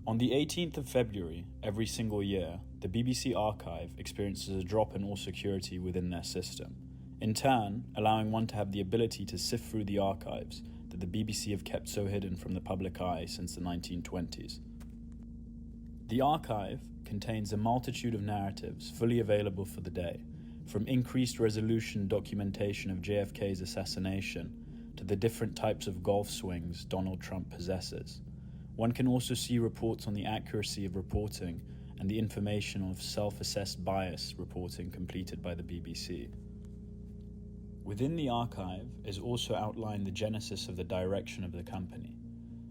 On the 18th of February, every single year, the BBC Archive experiences a drop in all security within their system, in turn allowing one to have the ability to sift through the archives that the BBC have kept so hidden from the public eye since the 1920s. The archive contains a multitude of narratives fully available for the day, from increased resolution documentation of JFK's assassination to the different types of golf swings Donald Trump possesses. One can also see reports on the accuracy of reporting and the information of self-assessed bias reporting completed by the BBC. Within the archive is also outlined the genesis of the direction of the company.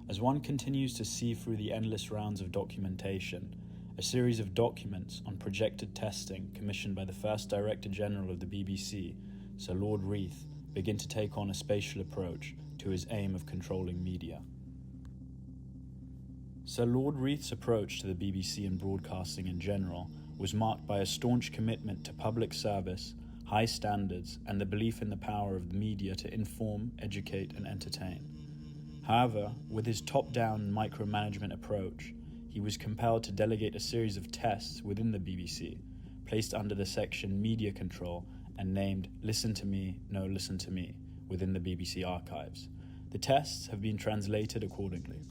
As one continues to see through the endless rounds of documentation, a series of documents on projected testing commissioned by the first Director General of the BBC, Sir Lord Reith, begin to take on a spatial approach to his aim of controlling media. Sir Lord Reith's approach to the BBC and broadcasting in general was marked by a staunch commitment to public service, high standards, and the belief in the power of the media to inform, educate, and entertain. However, with his top-down micromanagement approach, he was compelled to delegate a series of tests within the BBC, placed under the section Media Control and named Listen to Me, No Listen to Me, within the BBC archives. The tests have been translated accordingly.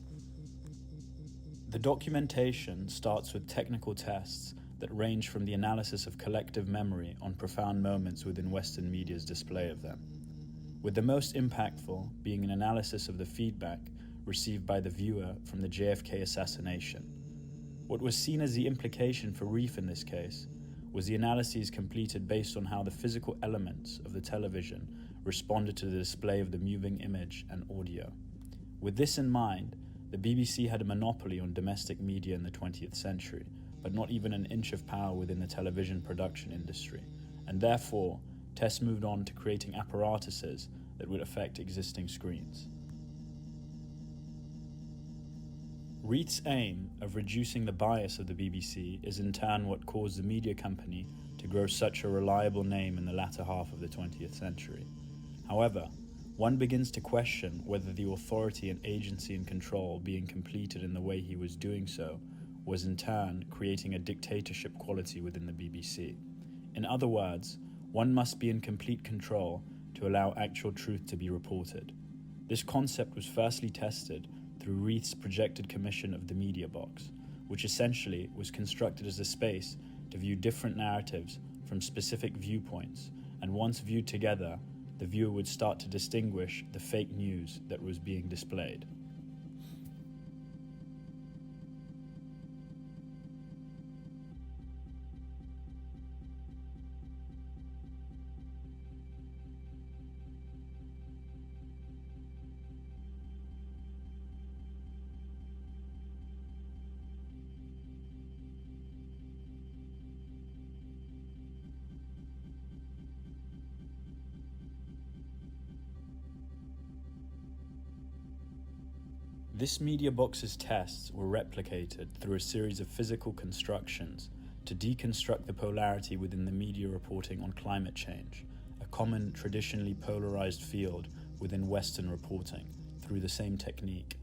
The documentation starts with technical tests that range from the analysis of collective memory on profound moments within Western media's display of them, with the most impactful being an analysis of the feedback received by the viewer from the JFK assassination. What was seen as the implication for Reith in this case was the analyses completed based on how the physical elements of the television responded to the display of the moving image and audio. With this in mind, the BBC had a monopoly on domestic media in the 20th century, but not even an inch of power within the television production industry, and therefore, tests moved on to creating apparatuses that would affect existing screens. Reith's aim of reducing the bias of the BBC is in turn what caused the media company to grow such a reliable name in the latter half of the 20th century. However, one begins to question whether the authority and agency and control being completed in the way he was doing so was in turn creating a dictatorship quality within the BBC. In other words, one must be in complete control to allow actual truth to be reported. This concept was firstly tested through Reith's projected commission of the Media Box, which essentially was constructed as a space to view different narratives from specific viewpoints, and once viewed together, the viewer would start to distinguish the fake news that was being displayed. This Media Box's tests were replicated through a series of physical constructions to deconstruct the polarity within the media reporting on climate change, a common traditionally polarized field within Western reporting, through the same technique.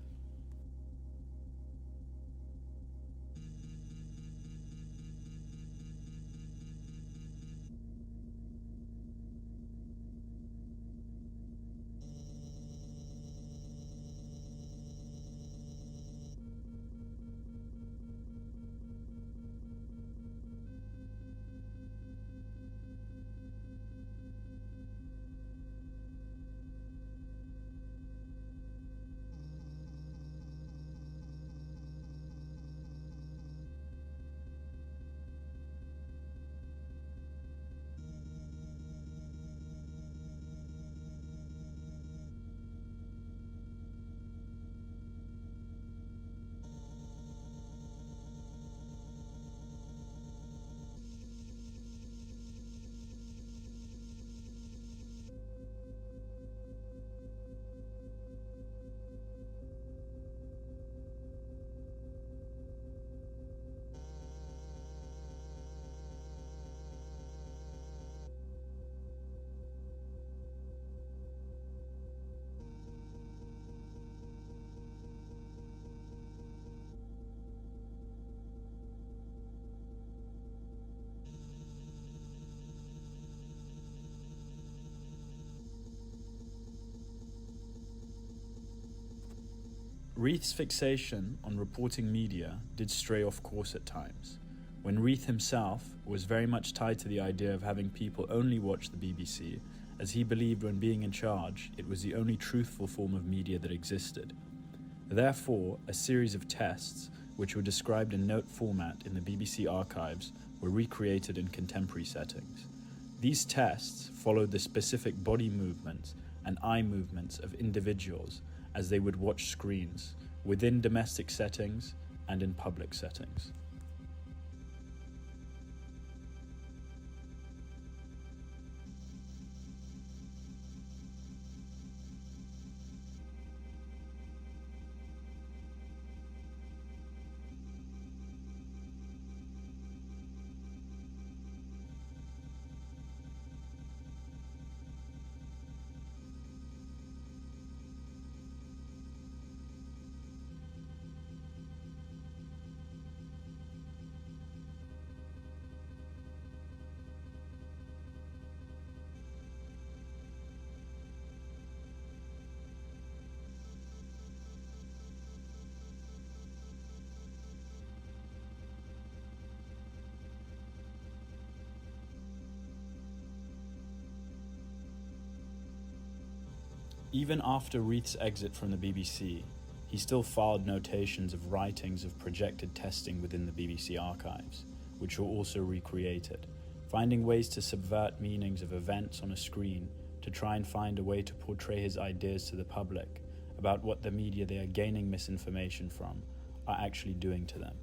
Reith's fixation on reporting media did stray off course at times, when Reith himself was very much tied to the idea of having people only watch the BBC, as he believed when being in charge it was the only truthful form of media that existed. Therefore, a series of tests, which were described in note format in the BBC archives, were recreated in contemporary settings. These tests followed the specific body movements and eye movements of individuals as they would watch screens, within domestic settings and in public settings. Even after Reith's exit from the BBC, he still filed notations of writings of projected testing within the BBC archives, which were also recreated, finding ways to subvert meanings of events on a screen to try and find a way to portray his ideas to the public about what the media they are gaining misinformation from are actually doing to them.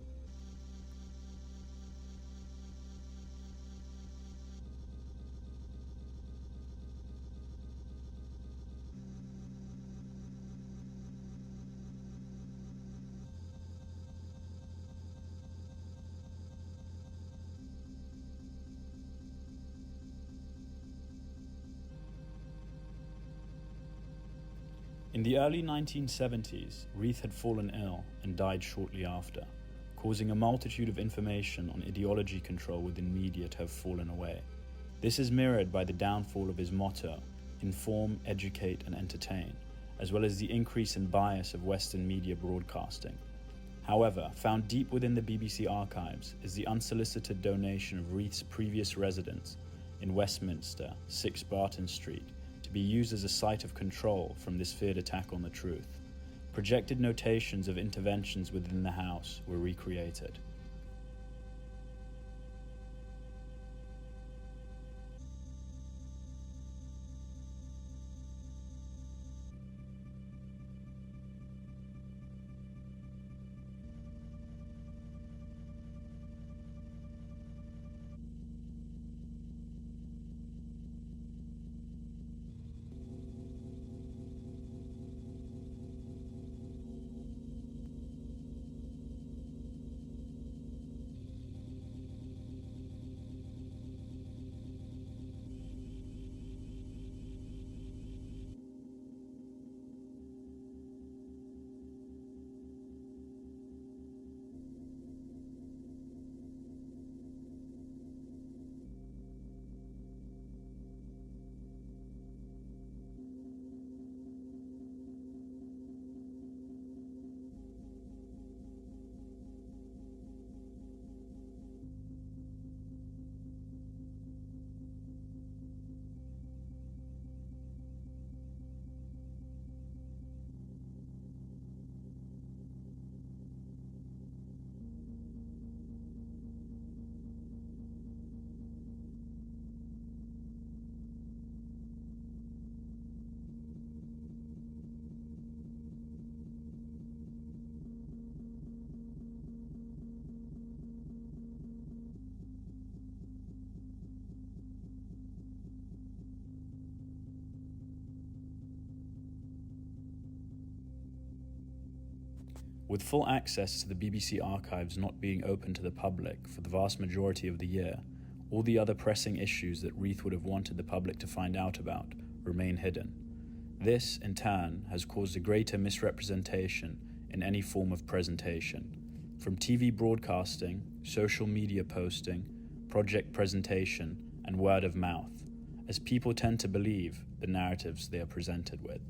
In the early 1970s, Reith had fallen ill and died shortly after, causing a multitude of information on ideology control within media to have fallen away. This is mirrored by the downfall of his motto, inform, educate, and entertain, as well as the increase in bias of Western media broadcasting. However, found deep within the BBC archives is the unsolicited donation of Reith's previous residence in Westminster, 6 Barton Street, to be used as a site of control from this feared attack on the truth. Projected notations of interventions within the house were recreated. With full access to the BBC archives not being open to the public for the vast majority of the year, all the other pressing issues that Reith would have wanted the public to find out about remain hidden. This, in turn, has caused a greater misrepresentation in any form of presentation, from TV broadcasting, social media posting, project presentation, and word of mouth, as people tend to believe the narratives they are presented with.